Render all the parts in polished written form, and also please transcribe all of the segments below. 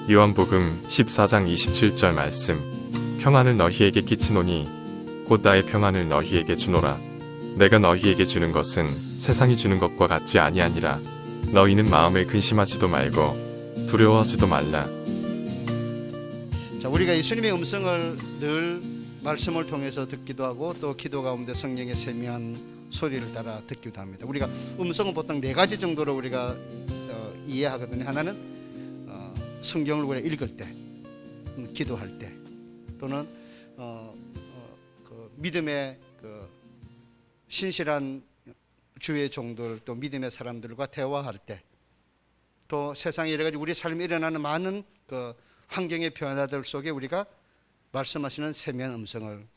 요한복음 14장 27절 말씀. 평안을 너희에게 끼치노니 곧 나의 평안을 너희에게 주노라. 내가 너희에게 주는 것은 세상이 주는 것과 같지 아니하니라. 너희는 마음을 근심하지도 말고 두려워하지도 말라. 자, 우리가 예수님의 음성을 늘 말씀을 통해서 듣기도 하고 또 기도 가운데 성령의 세미한 소리를 따라 듣기도 합니다. 우리가 음성은 보통 네 가지 정도로 우리가 이해하거든요. 하나는 성경을 우리가 읽을 때, 기도할 때, 또는 그 믿음의 그 신실한 주의 종들, 또 믿음의 사람들과 대화할 때, 또 세상에 여러 가지 우리 삶에 일어나는 많은 그 환경의 변화들 속에 우리가 말씀하시는 세미한 음성을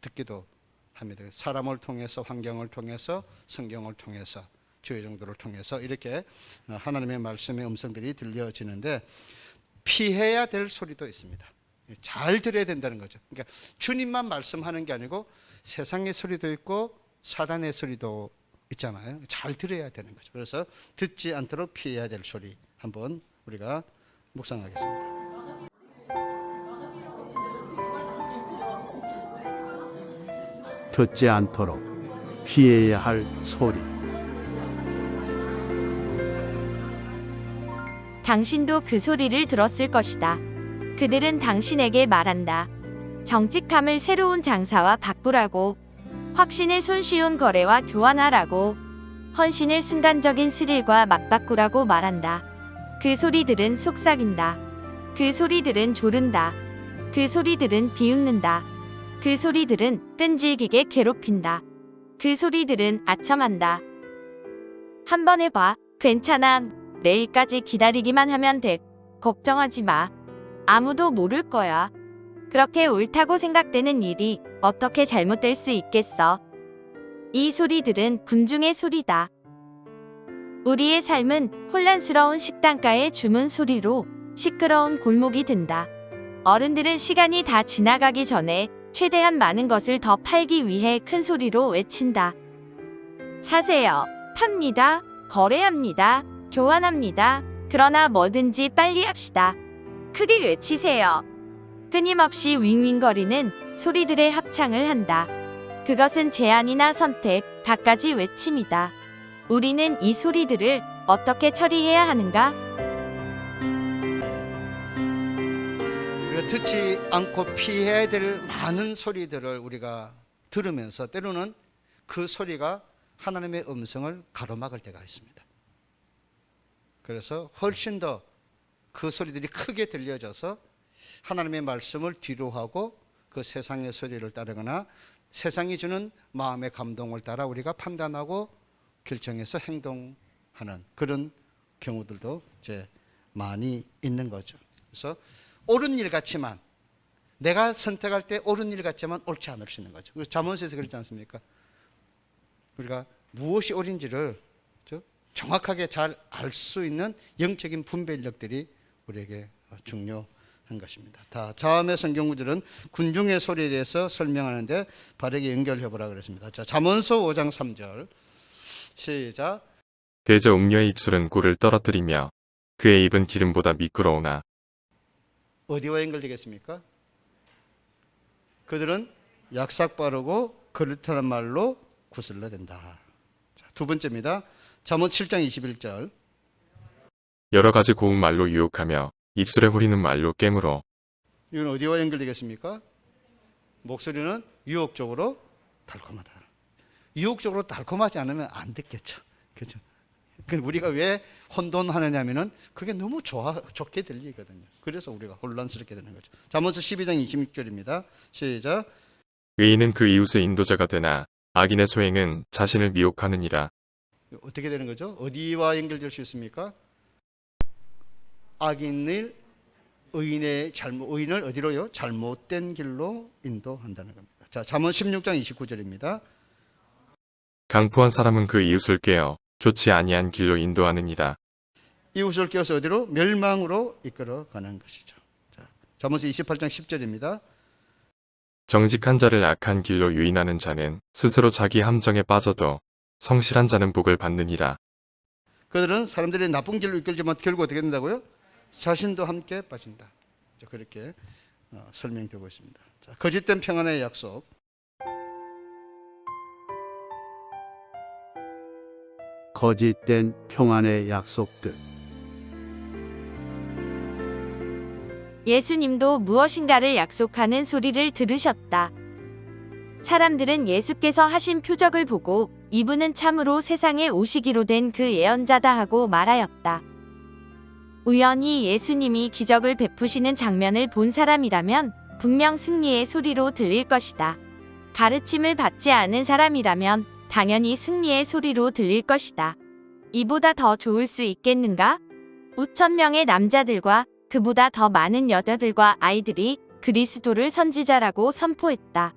듣기도 합니다. 사람을 통해서, 환경을 통해서, 성경을 통해서, 주의 종들을 통해서 이렇게 하나님의 말씀의 음성들이 들려지는데, 피해야 될 소리도 있습니다. 잘 들어야 된다는 거죠. 그러니까 주님만 말씀하는 게 아니고 세상의 소리도 있고 사단의 소리도 있잖아요. 잘 들어야 되는 거죠. 그래서 듣지 않도록 피해야 될 소리 한번 우리가 묵상하겠습니다. 듣지 않도록 피해야 할 소리. 당신도 그 소리를 들었을 것이다. 그들은 당신에게 말한다. 정직함을 새로운 장사와 바꾸라고, 확신을 손쉬운 거래와 교환하라고, 헌신을 순간적인 스릴과 맞바꾸라고 말한다. 그 소리들은 속삭인다. 그 소리들은 조른다. 그 소리들은 비웃는다. 그 소리들은 끈질기게 괴롭힌다. 그 소리들은 아첨한다. 한번 해봐. 괜찮아. 내일까지 기다리기만 하면 돼. 걱정하지 마. 아무도 모를 거야. 그렇게 옳다고 생각되는 일이 어떻게 잘못될 수 있겠어? 이 소리들은 군중의 소리다. 우리의 삶은 혼란스러운 식당가의 주문 소리로 시끄러운 골목이 된다. 어른들은 시간이 다 지나가기 전에 최대한 많은 것을 더 팔기 위해 큰 소리로 외친다. 사세요. 팝니다. 거래합니다. 교환합니다. 그러나 뭐든지 빨리 합시다. 크게 외치세요. 끊임없이 윙윙거리는 소리들의 합창을 한다. 그것은 제안이나 선택, 갖가지 외침이다. 우리는 이 소리들을 어떻게 처리해야 하는가? 우리가 듣지 않고 피해야 될 많은 소리들을 우리가 들으면서 때로는 그 소리가 하나님의 음성을 가로막을 때가 있습니다. 그래서 훨씬 더 그 소리들이 크게 들려져서 하나님의 말씀을 뒤로하고 그 세상의 소리를 따르거나 세상이 주는 마음의 감동을 따라 우리가 판단하고 결정해서 행동하는 그런 경우들도 이제 많이 있는 거죠. 그래서 옳은 일 같지만, 내가 선택할 때 옳은 일 같지만 옳지 않을 수 있는 거죠. 그래서 잠언서에서 그렇지 않습니까? 우리가 무엇이 옳은지를 정확하게 잘 알 수 있는 영적인 분별력들이 우리에게 중요한 것입니다. 다음의 성경 구절은 군중의 소리에 대해서 설명하는데 바르게 연결해 보라 그랬습니다. 자, 잠언서 5장 3절 시작. 대저 웅녀의 입술은 꿀을 떨어뜨리며 그의 입은 기름보다 미끄러우나. 어디와 연결되겠습니까? 그들은 약삭 빠르고 그릇하는 말로 구슬러 댄다. 자, 두 번째입니다. 잠언 7장 21절. 여러 가지 고운 말로 유혹하며 입술에 후리는 말로 깨물어. 이건 어디와 연결되겠습니까? 목소리는 유혹적으로 달콤하다. 유혹적으로 달콤하지 않으면 안 듣겠죠. 그렇죠? 우리가 왜 혼돈하느냐면은 그게 너무 좋게 들리거든요. 그래서 우리가 혼란스럽게 되는 거죠. 잠언서 12장 26절입니다. 시작. 의인은 그 이웃의 인도자가 되나 악인의 소행은 자신을 미혹하느니라. 어떻게 되는 거죠? 어디와 연결될 수 있습니까? 악인을 의인을 어디로요? 잘못된 길로 인도한다는 겁니다. 자, 잠언 16장 29절입니다. 강포한 사람은 그 이웃을 깨어 좋지 아니한 길로 인도하느니라. 이웃을 깨어서 어디로? 멸망으로 이끌어가는 것이죠. 자, 잠언서 28장 10절입니다. 정직한 자를 악한 길로 유인하는 자는 스스로 자기 함정에 빠져도 성실한 자는 복을 받느니라. 그들은 사람들이 나쁜 길로 이끌지만 결국 어떻게 된다고요? 자신도 함께 빠진다. 그렇게 설명되고 있습니다. 자, 거짓된 평안의 약속. 거짓된 평안의 약속들. 예수님도 무엇인가를 약속하는 소리를 들으셨다. 사람들은 예수께서 하신 표적을 보고 이분은 참으로 세상에 오시기로 된 그 예언자다 하고 말하였다. 우연히 예수님이 기적을 베푸시는 장면을 본 사람이라면 분명 승리의 소리로 들릴 것이다. 가르침을 받지 않은 사람이라면 당연히 승리의 소리로 들릴 것이다. 이보다 더 좋을 수 있겠는가? 우천 명의 남자들과 그보다 더 많은 여자들과 아이들이 그리스도를 선지자라고 선포했다.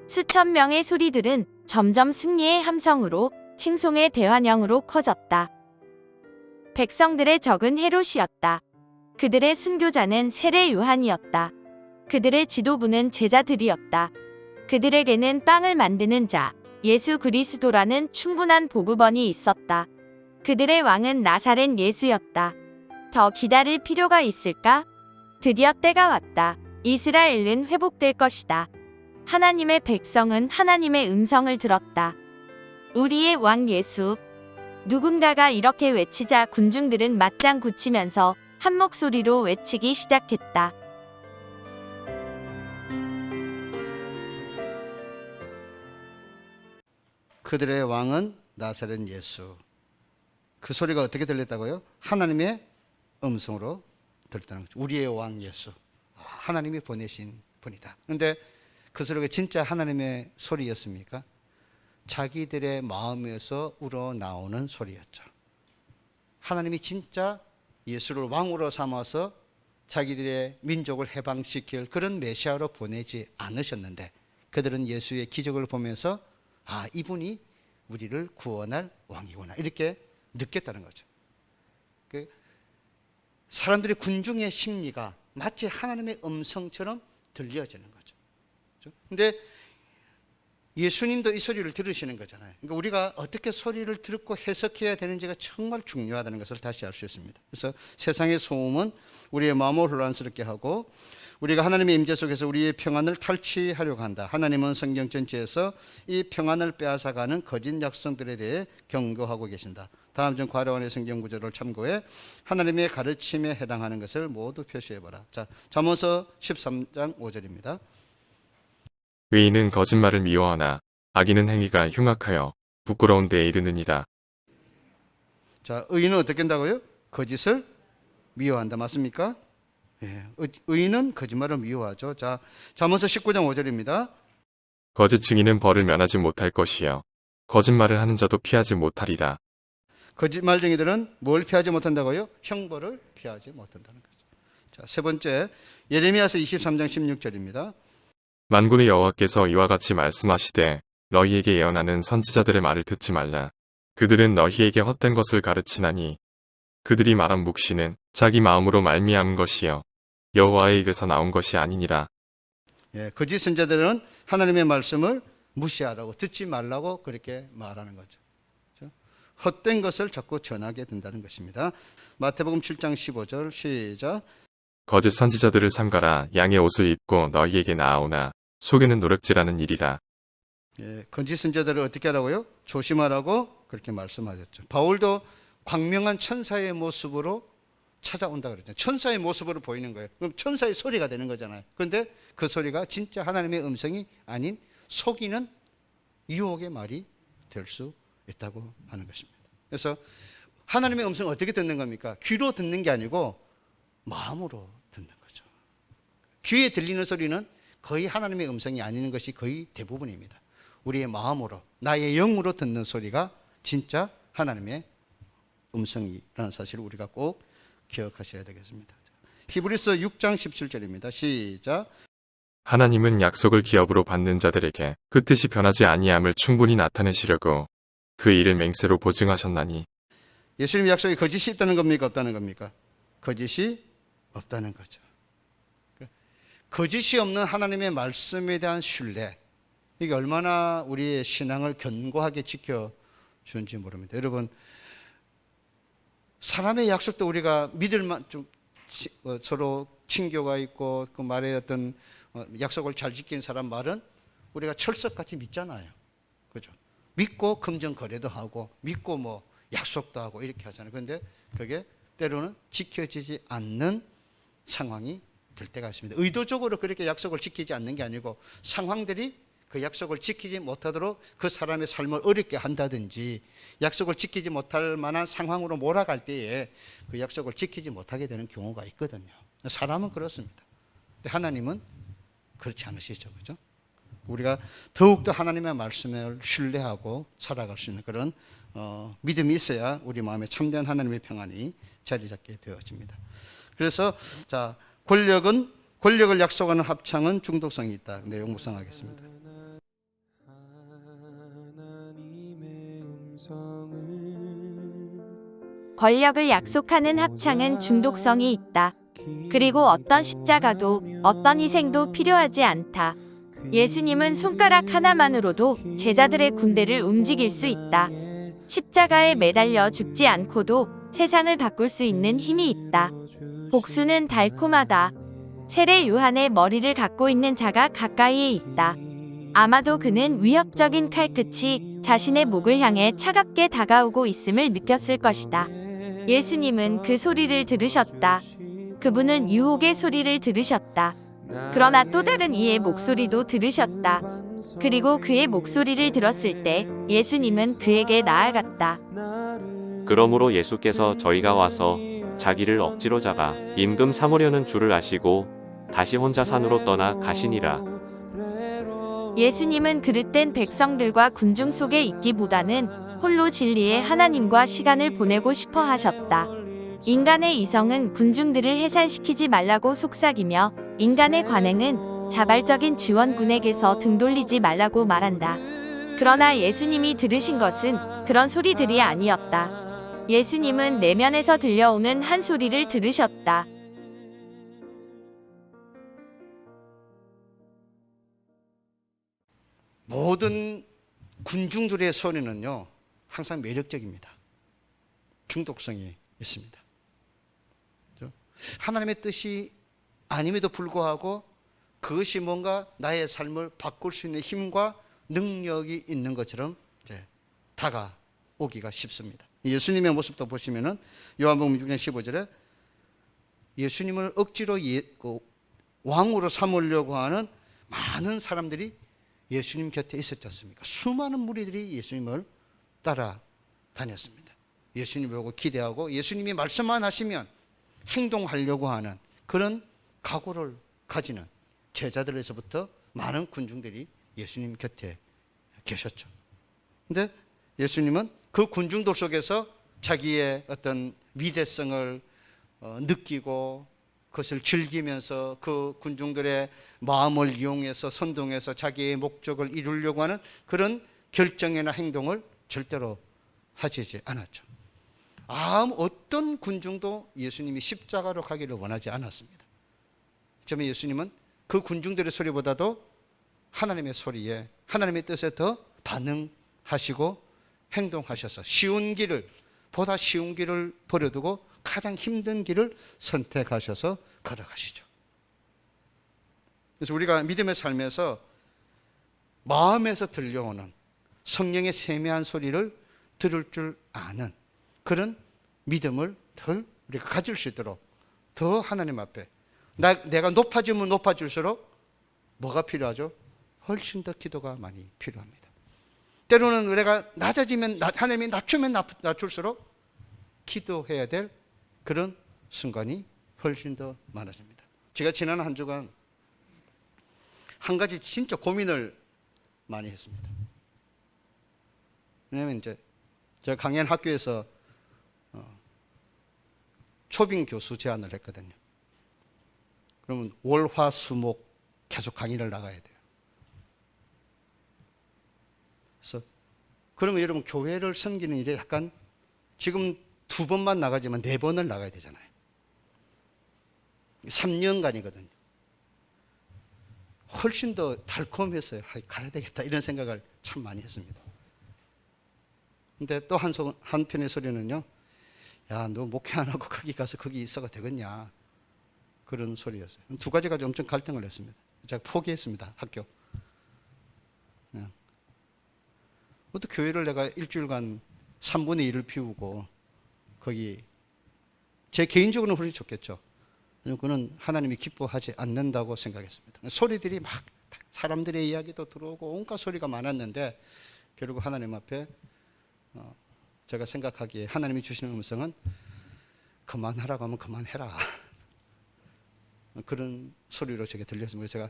수천 명의 소리들은 점점 승리의 함성으로 칭송의 대환영으로 커졌다. 백성들의 적은 헤롯이었다. 그들의 순교자는 세례 요한이었다. 그들의 지도부는 제자들이었다. 그들에게는 빵을 만드는 자, 예수 그리스도라는 충분한 보급원이 있었다. 그들의 왕은 나사렛 예수였다. 더 기다릴 필요가 있을까? 드디어 때가 왔다. 이스라엘은 회복될 것이다. 하나님의 백성은 하나님의 음성을 들었다. 우리의 왕 예수. 누군가가 이렇게 외치자 군중들은 맞장 굳히면서 한 목소리로 외치기 시작했다. 그들의 왕은 나사렛 예수. 그 소리가 어떻게 들렸다고요? 하나님의 음성으로 들렸다는 거죠. 우리의 왕 예수. 하나님이 보내신 분이다. 그런데 그 소리가 진짜 하나님의 소리였습니까? 자기들의 마음에서 우러나오는 소리였죠. 하나님이 진짜 예수를 왕으로 삼아서 자기들의 민족을 해방시킬 그런 메시아로 보내지 않으셨는데 그들은 예수의 기적을 보면서 이분이 우리를 구원할 왕이구나 이렇게 느꼈다는 거죠. 사람들의 군중의 심리가 마치 하나님의 음성처럼 들려지는 거죠. 그런데 예수님도 이 소리를 들으시는 거잖아요. 그러니까 우리가 어떻게 소리를 듣고 해석해야 되는지가 정말 중요하다는 것을 다시 알 수 있습니다. 그래서 세상의 소음은 우리의 마음을 혼란스럽게 하고 우리가 하나님의 임재 속에서 우리의 평안을 탈취하려고 한다. 하나님은 성경 전체에서 이 평안을 빼앗아가는 거짓 약속들에 대해 경고하고 계신다. 다음 중 괄호안의 성경 구절을 참고해 하나님의 가르침에 해당하는 것을 모두 표시해봐라. 자, 잠언서 13장 5절입니다. 의인은 거짓말을 미워하나 악인은 행위가 흉악하여 부끄러운 데에 이르느니라. 자, 의인은 어떻게 한다고요? 거짓을 미워한다. 맞습니까? 예, 의인은 거짓말을 미워하죠. 자, 잠언서 19장 5절입니다. 거짓 증인은 벌을 면하지 못할 것이요 거짓말을 하는 자도 피하지 못하리라. 거짓말쟁이들은 뭘 피하지 못한다고요? 형벌을 피하지 못한다는 거죠. 자, 세 번째, 예레미야서 23장 16절입니다. 만군의 여호와께서 이와 같이 말씀하시되 너희에게 예언하는 선지자들의 말을 듣지 말라. 그들은 너희에게 헛된 것을 가르치나니 그들이 말한 묵시는 자기 마음으로 말미암은 것이요 여호와의 입에서 나온 것이 아니니라. 예, 거짓 선지자들은 하나님의 말씀을 무시하라고 듣지 말라고 그렇게 말하는 거죠. 그렇죠? 헛된 것을 자꾸 전하게 된다는 것입니다. 마태복음 7장 15절 시작. 거짓 선지자들을 삼가라. 양의 옷을 입고 너희에게 나아오나 속에는 노략질하는 일이라. 예, 거짓 선지자들을 어떻게 하라고요? 조심하라고 그렇게 말씀하셨죠. 바울도 광명한 천사의 모습으로 찾아온다 그랬죠. 천사의 모습으로 보이는 거예요. 그럼 천사의 소리가 되는 거잖아요. 그런데 그 소리가 진짜 하나님의 음성이 아닌 속이는 유혹의 말이 될 수 있다고 하는 것입니다. 그래서 하나님의 음성을 어떻게 듣는 겁니까? 귀로 듣는 게 아니고 마음으로 듣는 거죠. 귀에 들리는 소리는 거의 하나님의 음성이 아닌 것이 거의 대부분입니다. 우리의 마음으로, 나의 영으로 듣는 소리가 진짜 하나님의 음성이라는 사실을 우리가 꼭 기억하셔야 되겠습니다. 히브리서 6장 17절입니다. 시작. 하나님은 약속을 기업으로 받는 자들에게 그 뜻이 변하지 아니함을 충분히 나타내시려고 그 일을 맹세로 보증하셨나니. 예수님 약속에 거짓이 있다는 겁니까? 없다는 겁니까? 거짓이 없다는 거죠. 거짓이 없는 하나님의 말씀에 대한 신뢰, 이게 얼마나 우리의 신앙을 견고하게 지켜주는지 모릅니다. 여러분, 사람의 약속도 우리가 믿을 만 좀 서로 친교가 있고 그 말에 어떤 약속을 잘 지킨 사람 말은 우리가 철석같이 믿잖아요. 그죠? 믿고 금전 거래도 하고 믿고 뭐 약속도 하고 이렇게 하잖아요. 그런데 그게 때로는 지켜지지 않는 상황이 될 때가 있습니다. 의도적으로 그렇게 약속을 지키지 않는 게 아니고 상황들이 그 약속을 지키지 못하도록 그 사람의 삶을 어렵게 한다든지 약속을 지키지 못할 만한 상황으로 몰아갈 때에 그 약속을 지키지 못하게 되는 경우가 있거든요. 사람은 그렇습니다. 근데 하나님은 그렇지 않으시죠. 그죠? 우리가 더욱더 하나님의 말씀을 신뢰하고 살아갈 수 있는 그런 믿음이 있어야 우리 마음에 참된 하나님의 평안이 자리 잡게 되어집니다. 그래서 자, 권력을 약속하는 합창은 중독성이 있다. 내용 묵상하겠습니다. 권력을 약속하는 합창은 중독성이 있다. 그리고 어떤 십자가도 어떤 희생도 필요하지 않다. 예수님은 손가락 하나만으로도 제자들의 군대를 움직일 수 있다. 십자가에 매달려 죽지 않고도 세상을 바꿀 수 있는 힘이 있다. 복수는 달콤하다. 세례 요한의 머리를 갖고 있는 자가 가까이에 있다. 아마도 그는 위협적인 칼끝이 자신의 목을 향해 차갑게 다가오고 있음을 느꼈을 것이다. 예수님은 그 소리를 들으셨다. 그분은 유혹의 소리를 들으셨다. 그러나 또 다른 이의 목소리도 들으셨다. 그리고 그의 목소리를 들었을 때 예수님은 그에게 나아갔다. 그러므로 예수께서 저희가 와서 자기를 억지로 잡아 임금 삼으려는 줄을 아시고 다시 혼자 산으로 떠나 가시니라. 예수님은 그릇된 백성들과 군중 속에 있기보다는 홀로 진리의 하나님과 시간을 보내고 싶어 하셨다. 인간의 이성은 군중들을 해산시키지 말라고 속삭이며 인간의 관행은 자발적인 지원군에게서 등 돌리지 말라고 말한다. 그러나 예수님이 들으신 것은 그런 소리들이 아니었다. 예수님은 내면에서 들려오는 한 소리를 들으셨다. 모든 군중들의 소리는요 항상 매력적입니다. 중독성이 있습니다. 하나님의 뜻이 아님에도 불구하고 그것이 뭔가 나의 삶을 바꿀 수 있는 힘과 능력이 있는 것처럼 다가오기가 쉽습니다. 예수님의 모습도 보시면은 요한복음 6장 15절에 예수님을 억지로 왕으로 삼으려고 하는 많은 사람들이 예수님 곁에 있었지 않습니까? 수많은 무리들이 예수님을 따라다녔습니다. 예수님을 보고 기대하고 예수님이 말씀만 하시면 행동하려고 하는 그런 각오를 가지는 제자들에서부터 많은 군중들이 예수님 곁에 계셨죠. 근데 예수님은 그 군중들 속에서 자기의 어떤 위대성을 느끼고 그것을 즐기면서 그 군중들의 마음을 이용해서 선동해서 자기의 목적을 이루려고 하는 그런 결정이나 행동을 절대로 하지 않았죠. 어떤 군중도 예수님이 십자가로 가기를 원하지 않았습니다. 그러면 예수님은 그 군중들의 소리보다도 하나님의 소리에 하나님의 뜻에 더 반응하시고 행동하셔서 보다 쉬운 길을 버려두고 가장 힘든 길을 선택하셔서 걸어가시죠. 그래서 우리가 믿음의 삶에서 마음에서 들려오는 성령의 세미한 소리를 들을 줄 아는 그런 믿음을 더 우리가 가질 수 있도록 더 하나님 앞에 내가 높아지면 높아질수록 뭐가 필요하죠? 훨씬 더 기도가 많이 필요합니다. 때로는 내가 낮아지면 하나님이 낮추면 낮출수록 기도해야 될 그런 순간이 훨씬 더 많아집니다. 제가 지난 한 주간 한 가지 진짜 고민을 많이 했습니다. 왜냐하면 이제 제가 강연 학교에서 초빙 교수 제안을 했거든요. 그러면 월, 화, 수, 목 계속 강의를 나가야 돼요. 그래서 그러면 여러분 교회를 섬기는 일에 약간 지금 2번만 나가지만 4번을 나가야 되잖아요. 3년간이거든요. 훨씬 더 달콤했어요. 가야 되겠다 이런 생각을 참 많이 했습니다. 근데 또 한편의 소리는요. 야, 너 목회 안 하고 거기 가서 거기 있어가 되겠냐. 그런 소리였어요. 두 가지 가지고 엄청 갈등을 했습니다. 제가 포기했습니다. 학교. 어떻게 교회를 내가 일주일간 3분의 1을 비우고 거기 제 개인적으로는 훨씬 좋겠죠. 그는 하나님이 기뻐하지 않는다고 생각했습니다. 소리들이 막 사람들의 이야기도 들어오고 온갖 소리가 많았는데 결국 하나님 앞에 제가 생각하기에 하나님이 주시는 음성은 그만하라고 하면 그만해라. 그런 소리로 제게 들렸습니다. 제가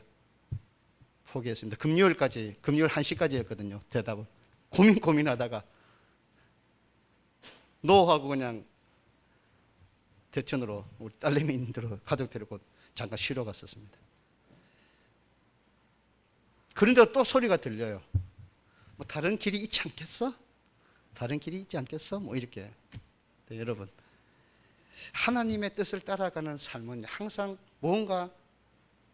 포기했습니다. 금요일 1시까지였거든요. 대답을. 고민하다가 노하고 그냥 대천으로 우리 딸내미 있는 대로 가족 데리고 잠깐 쉬러 갔었습니다. 그런데 또 소리가 들려요. 뭐 다른 길이 있지 않겠어? 다른 길이 있지 않겠어? 뭐 이렇게. 네, 여러분, 하나님의 뜻을 따라가는 삶은 항상 뭔가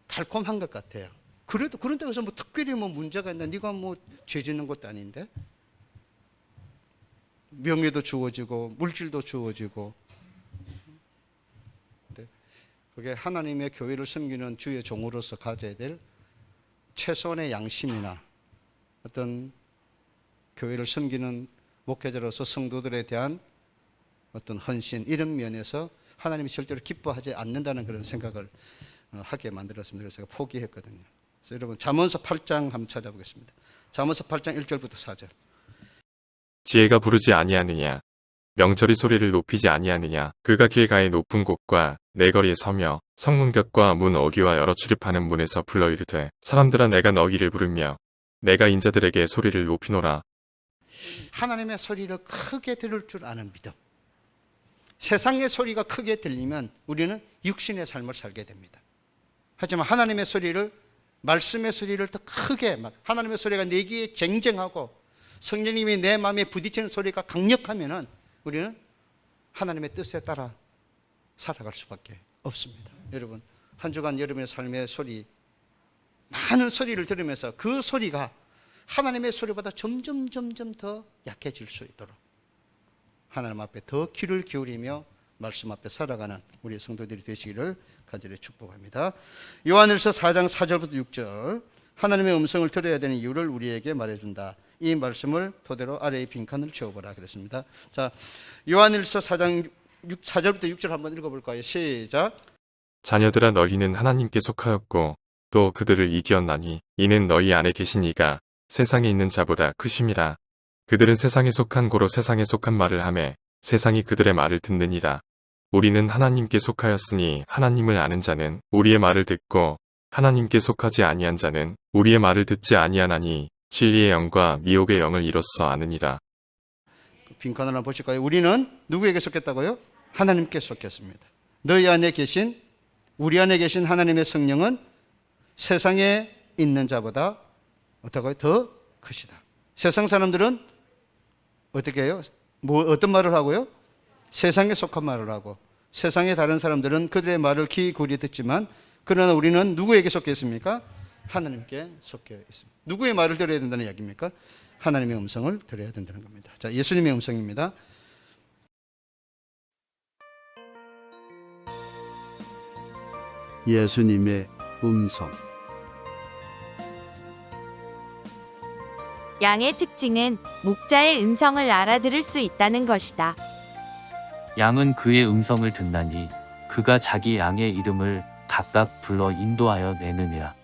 달콤한 것 같아요. 그래도 그런데 그래서 뭐 특별히 뭐 문제가 있나? 네가 뭐 죄 짓는 것도 아닌데 명예도 주어지고 물질도 주어지고. 네, 그게 하나님의 교회를 섬기는 주의 종으로서 가져야 될 최소한의 양심이나 어떤 교회를 섬기는 목회자로서 성도들에 대한 어떤 헌신 이런 면에서 하나님이 절대로 기뻐하지 않는다는 그런 생각을 하게 만들었습니다. 그래서 제가 포기했거든요. 그래서 여러분 잠언서 8장 한번 찾아보겠습니다. 잠언서 8장 1절부터 4절. 지혜가 부르지 아니하느냐 명철이 소리를 높이지 아니하느냐 그가 길가의 높은 곳과 내거리에 서며 성문곁과 문 어귀와 여러 출입하는 문에서 불러 이르되 사람들아 내가 너희를 부르며 내가 인자들에게 소리를 높이노라. 하나님의 소리를 크게 들을 줄 아는 믿음. 세상의 소리가 크게 들리면 우리는 육신의 삶을 살게 됩니다. 하지만 하나님의 소리를, 말씀의 소리를 더 크게, 하나님의 소리가 내 귀에 쟁쟁하고 성령님이 내 마음에 부딪히는 소리가 강력하면은 우리는 하나님의 뜻에 따라 살아갈 수밖에 없습니다. 여러분, 한 주간 여러분의 삶의 소리, 많은 소리를 들으면서 그 소리가 하나님의 소리보다 점점 더 약해질 수 있도록 하나님 앞에 더 귀를 기울이며 말씀 앞에 살아가는 우리 성도들이 되시기를 간절히 축복합니다. 요한일서 4장 4절부터 6절, 하나님의 음성을 들어야 되는 이유를 우리에게 말해준다. 이 말씀을 토대로 아래의 빈칸을 채워보라 그랬습니다. 자, 요한일서 4장 4절부터 6절 한번 읽어볼까요? 시작. 자녀들아 너희는 하나님께 속하였고 또 그들을 이기었나니 이는 너희 안에 계신 이가 세상에 있는 자보다 크심이라. 그들은 세상에 속한 고로 세상에 속한 말을 하매 세상이 그들의 말을 듣느니라. 우리는 하나님께 속하였으니 하나님을 아는 자는 우리의 말을 듣고 하나님께 속하지 아니한 자는 우리의 말을 듣지 아니하나니 진리의 영과 미혹의 영을 이로써 아느니라. 빈칸을 한번 보실까요? 우리는 누구에게 속했다고요? 하나님께 속했습니다. 너희 안에 계신, 우리 안에 계신 하나님의 성령은 세상에 있는 자보다 어떻게 더 크시다. 세상 사람들은 어떻게 해요? 어떤 말을 하고요? 세상에 속한 말을 하고, 세상의 다른 사람들은 그들의 말을 귀 기울여 듣지만, 그러나 우리는 누구에게 속해 있습니까? 하나님께 속해 있습니다. 누구의 말을 들어야 된다는 이야기입니까? 하나님의 음성을 들어야 된다는 겁니다. 자, 예수님의 음성입니다. 예수님의 음성. 양의 특징은 목자의 음성을 알아들을 수 있다는 것이다. 양은 그의 음성을 듣나니 그가 자기 양의 이름을 각각 불러 인도하여 내느니라.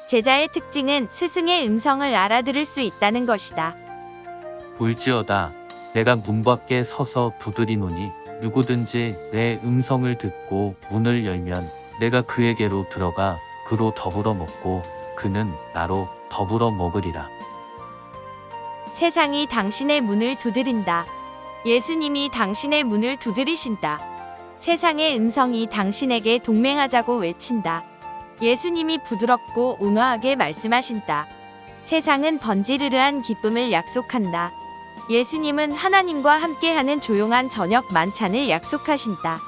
제자의 특징은 스승의 음성을 알아들을 수 있다는 것이다. 볼지어다 내가 문 밖에 서서 두드리노니 누구든지 내 음성을 듣고 문을 열면 내가 그에게로 들어가 그로 더불어 먹고 그는 나로 더불어 먹으리라. 세상이 당신의 문을 두드린다. 예수님이 당신의 문을 두드리신다. 세상의 음성이 당신에게 동맹하자고 외친다. 예수님이 부드럽고 온화하게 말씀하신다. 세상은 번지르르한 기쁨을 약속한다. 예수님은 하나님과 함께하는 조용한 저녁 만찬을 약속하신다.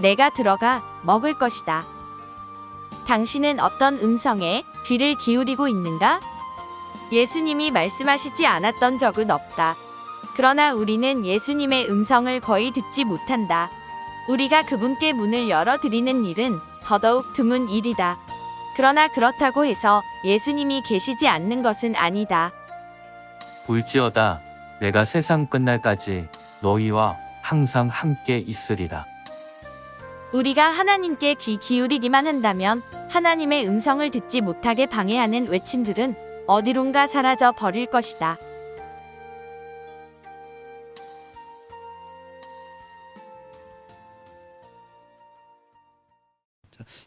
내가 들어가 먹을 것이다. 당신은 어떤 음성에 귀를 기울이고 있는가? 예수님이 말씀하시지 않았던 적은 없다. 그러나 우리는 예수님의 음성을 거의 듣지 못한다. 우리가 그분께 문을 열어드리는 일은 더더욱 드문 일이다. 그러나 그렇다고 해서 예수님이 계시지 않는 것은 아니다. 볼지어다 내가 세상 끝날까지 너희와 항상 함께 있으리라. 우리가 하나님께 귀 기울이기만 한다면 하나님의 음성을 듣지 못하게 방해하는 외침들은 어디론가 사라져 버릴 것이다.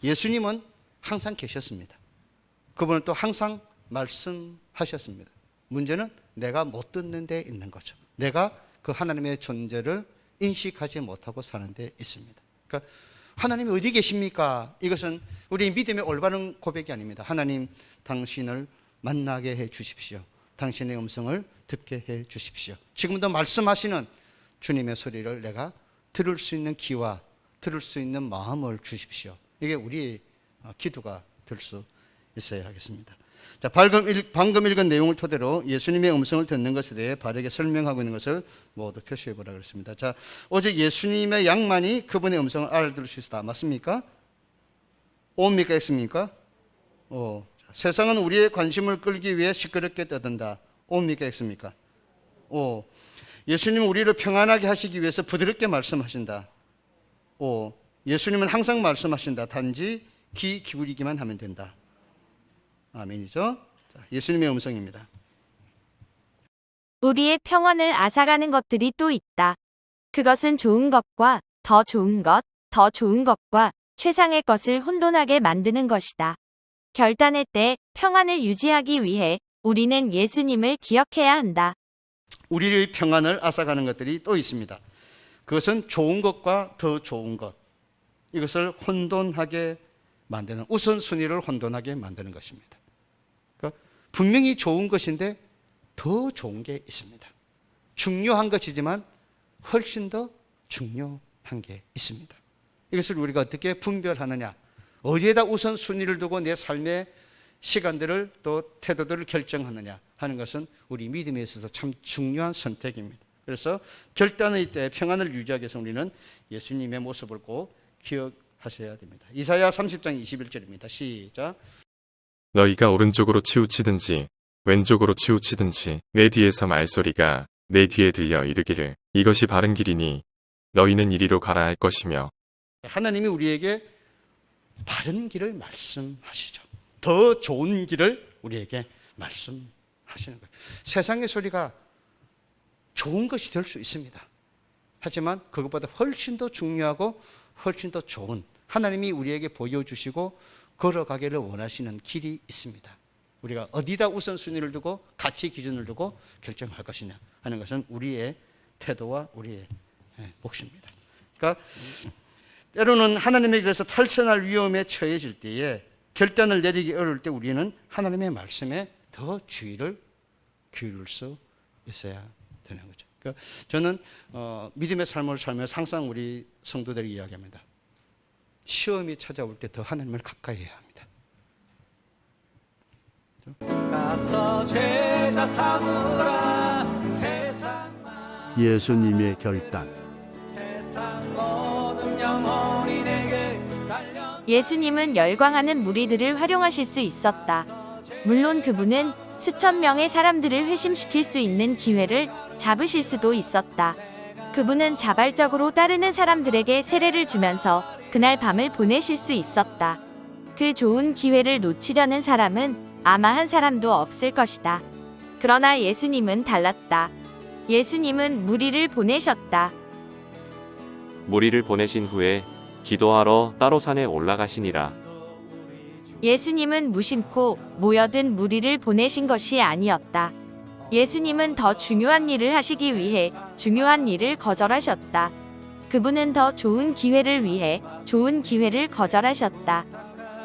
예수님은 항상 계셨습니다. 그분은 또 항상 말씀하셨습니다. 문제는 내가 못 듣는 데 있는 거죠. 내가 그 하나님의 존재를 인식하지 못하고 사는 데 있습니다. 그러니까 하나님이 어디 계십니까? 이것은 우리 믿음의 올바른 고백이 아닙니다. 하나님, 당신을 만나게 해 주십시오. 당신의 음성을 듣게 해 주십시오. 지금도 말씀하시는 주님의 소리를 내가 들을 수 있는 귀와 들을 수 있는 마음을 주십시오. 이게 우리의 기도가 될 수 있어야 하겠습니다. 자, 방금 읽은 내용을 토대로 예수님의 음성을 듣는 것에 대해 바르게 설명하고 있는 것을 모두 표시해 보라 그랬습니다. 자, 오직 예수님의 양만이 그분의 음성을 알아들을 수 있다. 맞습니까? 오입니까? X입니까? 오. 세상은 우리의 관심을 끌기 위해 시끄럽게 떠든다. 오입니까? X입니까? 오. 예수님은 우리를 평안하게 하시기 위해서 부드럽게 말씀하신다. 오. 예수님은 항상 말씀하신다. 단지 귀 기울이기만 하면 된다. 아멘이죠? 예수님의 음성입니다. 우리의 평안을 앗아가는 것들이 또 있다. 그것은 좋은 것과 더 좋은 것, 더 좋은 것과 최상의 것을 혼돈하게 만드는 것이다. 결단의 때 평안을 유지하기 위해 우리는 예수님을 기억해야 한다. 우리의 평안을 앗아가는 것들이 또 있습니다. 그것은 좋은 것과 더 좋은 것, 이것을 혼돈하게 만드는, 우선순위를 혼돈하게 만드는 것입니다. 그러니까 분명히 좋은 것인데 더 좋은 게 있습니다. 중요한 것이지만 훨씬 더 중요한 게 있습니다. 이것을 우리가 어떻게 분별하느냐, 어디에다 우선순위를 두고 내 삶의 시간들을 또 태도들을 결정하느냐 하는 것은 우리 믿음에 있어서 참 중요한 선택입니다. 그래서 결단의 때 평안을 유지하기 위해서 우리는 예수님의 모습을 꼭 기억하셔야 됩니다. 이사야 30장 21절입니다. 시작. 너희가 오른쪽으로 치우치든지 왼쪽으로 치우치든지 내 뒤에서 말소리가 내 뒤에 들려 이르기를 이것이 바른 길이니 너희는 이리로 가라 할 것이며. 하나님이 우리에게 바른 길을 말씀하시죠. 더 좋은 길을 우리에게 말씀하시는 거예요. 세상의 소리가 좋은 것이 될 수 있습니다. 하지만 그것보다 훨씬 더 중요하고 훨씬 더 좋은, 하나님이 우리에게 보여주시고 걸어가기를 원하시는 길이 있습니다. 우리가 어디다 우선순위를 두고 가치 기준을 두고 결정할 것이냐 하는 것은 우리의 태도와 우리의 몫입니다. 그러니까 때로는 하나님의 길에서 탈선할 위험에 처해질 때에, 결단을 내리기 어려울 때 우리는 하나님의 말씀에 더 주의를 기울일 수 있어야 되는 거죠. 그러니까 저는 믿음의 삶을 살면서 항상 우리 성도들에게 이야기합니다. 시험이 찾아올 때 더 하나님을 가까이 해야 합니다. 가서 제자 삼으라. 세상 예수님의 결단. 모든 영혼이 내게 달려. 예수님은 열광하는 무리들을 활용하실 수 있었다. 물론 그분은 수천 명의 사람들을 회심시킬 수 있는 기회를 잡으실 수도 있었다. 그분은 자발적으로 따르는 사람들에게 세례를 주면서 그날 밤을 보내실 수 있었다. 그 좋은 기회를 놓치려는 사람은 아마 한 사람도 없을 것이다. 그러나 예수님은 달랐다. 예수님은 무리를 보내셨다. 무리를 보내신 후에 기도하러 따로 산에 올라가시니라. 예수님은 무심코 모여든 무리를 보내신 것이 아니었다. 예수님은 더 중요한 일을 하시기 위해 중요한 일을 거절하셨다. 그분은 더 좋은 기회를 위해 좋은 기회를 거절하셨다.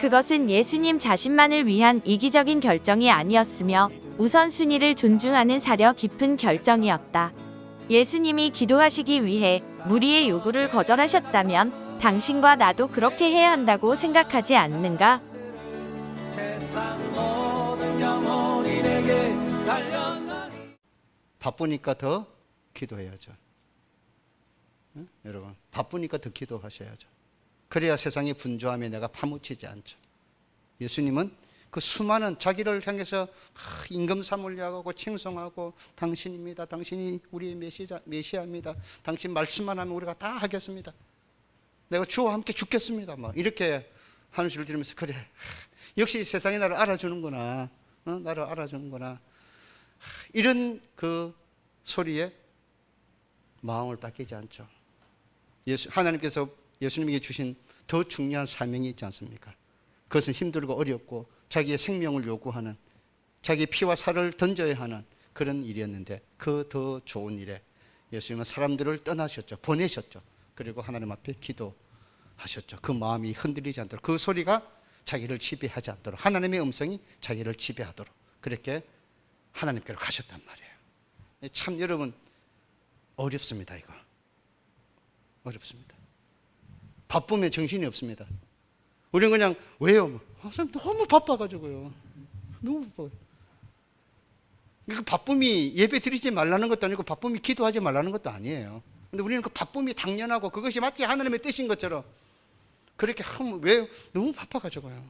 그것은 예수님 자신만을 위한 이기적인 결정이 아니었으며 우선순위를 존중하는 사려 깊은 결정이었다. 예수님이 기도하시기 위해 무리의 요구를 거절하셨다면 당신과 나도 그렇게 해야 한다고 생각하지 않는가? 세상 모든 영혼이 내게 달려. 바쁘니까 더 기도해야죠. 응? 여러분 바쁘니까 더 기도하셔야죠. 그래야 세상의 분주함에 내가 파묻히지 않죠. 예수님은 그 수많은 자기를 향해서 임금 삼으려고 칭송하고 당신입니다. 당신이 우리의 메시아입니다. 당신 말씀만 하면 우리가 다 하겠습니다. 내가 주와 함께 죽겠습니다. 막 이렇게 하는 소리를 들으면서 그래 역시 세상이 나를 알아주는구나. 나를 알아주는구나. 이런 그 소리에 마음을 닦이지 않죠. 하나님께서 예수님에게 주신 더 중요한 사명이 있지 않습니까? 그것은 힘들고 어렵고 자기의 생명을 요구하는, 자기의 피와 살을 던져야 하는 그런 일이었는데 그 더 좋은 일에 예수님은 사람들을 떠나셨죠. 보내셨죠. 그리고 하나님 앞에 기도하셨죠. 그 마음이 흔들리지 않도록, 그 소리가 자기를 지배하지 않도록, 하나님의 음성이 자기를 지배하도록 그렇게 하나님께로 가셨단 말이에요. 참 여러분 어렵습니다. 이거 어렵습니다. 바쁘면 정신이 없습니다. 우리는 그냥 왜요? 선생님 너무 바빠가지고요. 너무 바빠요. 그 바쁨이 예배 드리지 말라는 것도 아니고 바쁨이 기도하지 말라는 것도 아니에요. 근데 우리는 그 바쁨이 당연하고 그것이 마치 하나님의 뜻인 것처럼 그렇게 하면 왜요? 너무 바빠가지고요.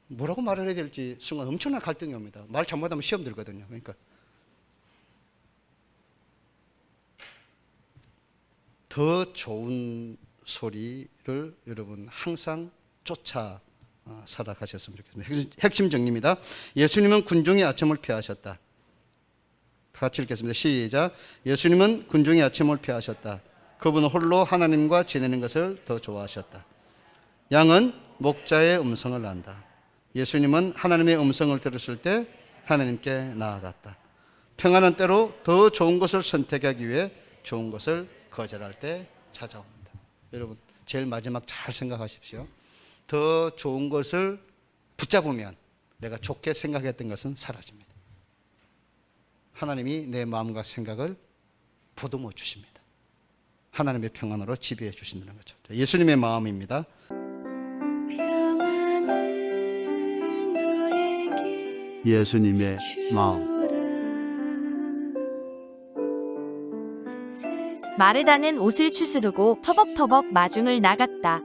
뭐라고 말을 해야 될지 순간 엄청난 갈등이 옵니다. 말 잘못하면 시험 들거든요. 그러니까 더 좋은 소리를 여러분 항상 쫓아 살아가셨으면 좋겠습니다. 핵심 정리입니다. 예수님은 군중의 아첨을 피하셨다. 같이 읽겠습니다. 시작. 예수님은 군중의 아첨을 피하셨다. 그분은 홀로 하나님과 지내는 것을 더 좋아하셨다. 양은 목자의 음성을 안다. 예수님은 하나님의 음성을 들었을 때 하나님께 나아갔다. 평안은 때로 더 좋은 것을 선택하기 위해 좋은 것을 거절할 때 찾아옵니다. 여러분 제일 마지막 잘 생각하십시오. 더 좋은 것을 붙잡으면 내가 좋게 생각했던 것은 사라집니다. 하나님이 내 마음과 생각을 보듬어 주십니다. 하나님의 평안으로 지배해 주신다는 거죠. 예수님의 마음입니다. 예수님의 마음. 마르다는 옷을 추스르고 터벅터벅 마중을 나갔다.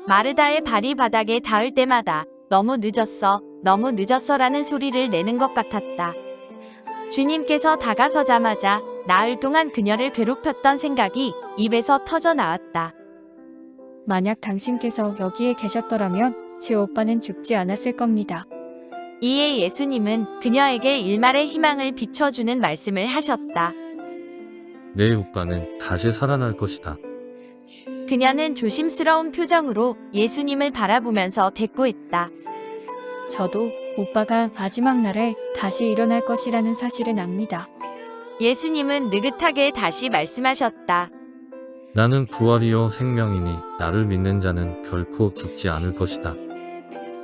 마르다의 발이 바닥에 닿을 때마다 너무 늦었어, 너무 늦었어라는 소리를 내는 것 같았다. 주님께서 다가서자마자 나흘 동안 그녀를 괴롭혔던 생각이 입에서 터져 나왔다. 만약 당신께서 여기에 계셨더라면 제 오빠는 죽지 않았을 겁니다. 이에 예수님은 그녀에게 일말의 희망을 비춰주는 말씀을 하셨다. 내 오빠는 다시 살아날 것이다. 그녀는 조심스러운 표정으로 예수님을 바라보면서 대꾸했다. 저도 오빠가 마지막 날에 다시 일어날 것이라는 사실은 압니다. 예수님은 느긋하게 다시 말씀하셨다. 나는 부활이요 생명이니 나를 믿는 자는 결코 죽지 않을 것이다.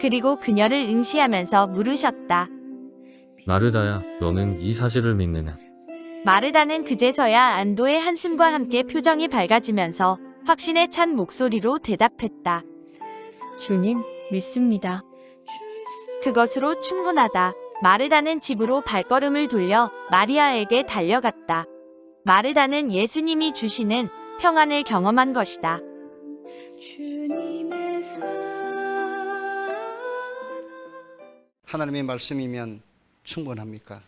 그리고 그녀를 응시하면서 물으셨다. 마르다야, 너는 이 사실을 믿느냐? 마르다는 그제서야 안도의 한숨과 함께 표정이 밝아지면서 확신에 찬 목소리로 대답했다. 주님, 믿습니다. 그것으로 충분하다. 마르다는 집으로 발걸음을 돌려 마리아에게 달려갔다. 마르다는 예수님이 주시는 평안을 경험한 것이다. 하나님의 말씀이면 충분합니까?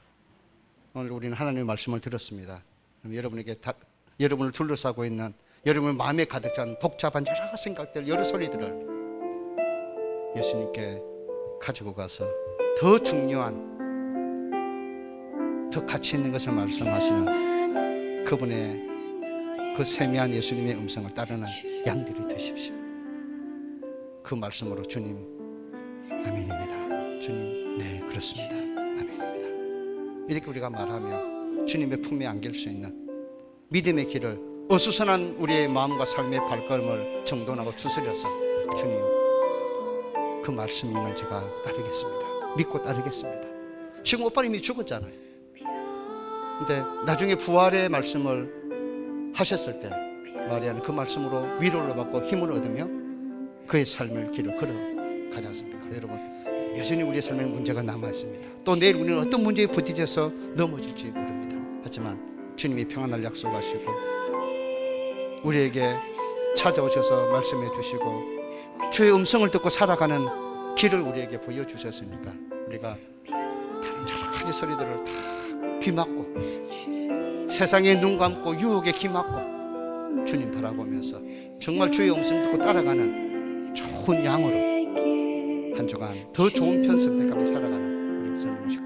오늘 우리는 하나님의 말씀을 들었습니다. 여러분에게 여러분을 둘러싸고 있는 여러분 마음에 가득 찬 복잡한 여러 생각들, 여러 소리들을 예수님께 가지고 가서 더 중요한, 더 가치 있는 것을 말씀하시는 그분의 그 세미한 예수님의 음성을 따르는 양들이 되십시오. 그 말씀으로 주님 아멘입니다. 주님 네 그렇습니다. 아멘입니다. 이렇게 우리가 말하며 주님의 품에 안길 수 있는 믿음의 길을, 어수선한 우리의 마음과 삶의 발걸음을 정돈하고 추스려서 주님 그 말씀이면 제가 따르겠습니다. 믿고 따르겠습니다. 지금 오빠 이미 죽었잖아요. 근데 나중에 부활의 말씀을 하셨을 때 마리아는 그 말씀으로 위로를 받고 힘을 얻으며 그의 삶의 길을 걸어가지 않습니까? 여러분 여전히 우리의 삶에 문제가 남아있습니다. 또 내일 우리는 어떤 문제에 부딪혀서 넘어질지 모릅니다. 하지만 주님이 평안을 약속하시고 우리에게 찾아오셔서 말씀해 주시고 주의 음성을 듣고 살아가는 길을 우리에게 보여주셨으니까 우리가 다른 여러 가지 소리들을 다 귀 막고 세상에 눈 감고 유혹에 귀 막고 주님 바라보면서 정말 주의 음성 듣고 따라가는 좋은 양으로 한 주간 더 좋은 편 선택하며 살아가는 우리 무슨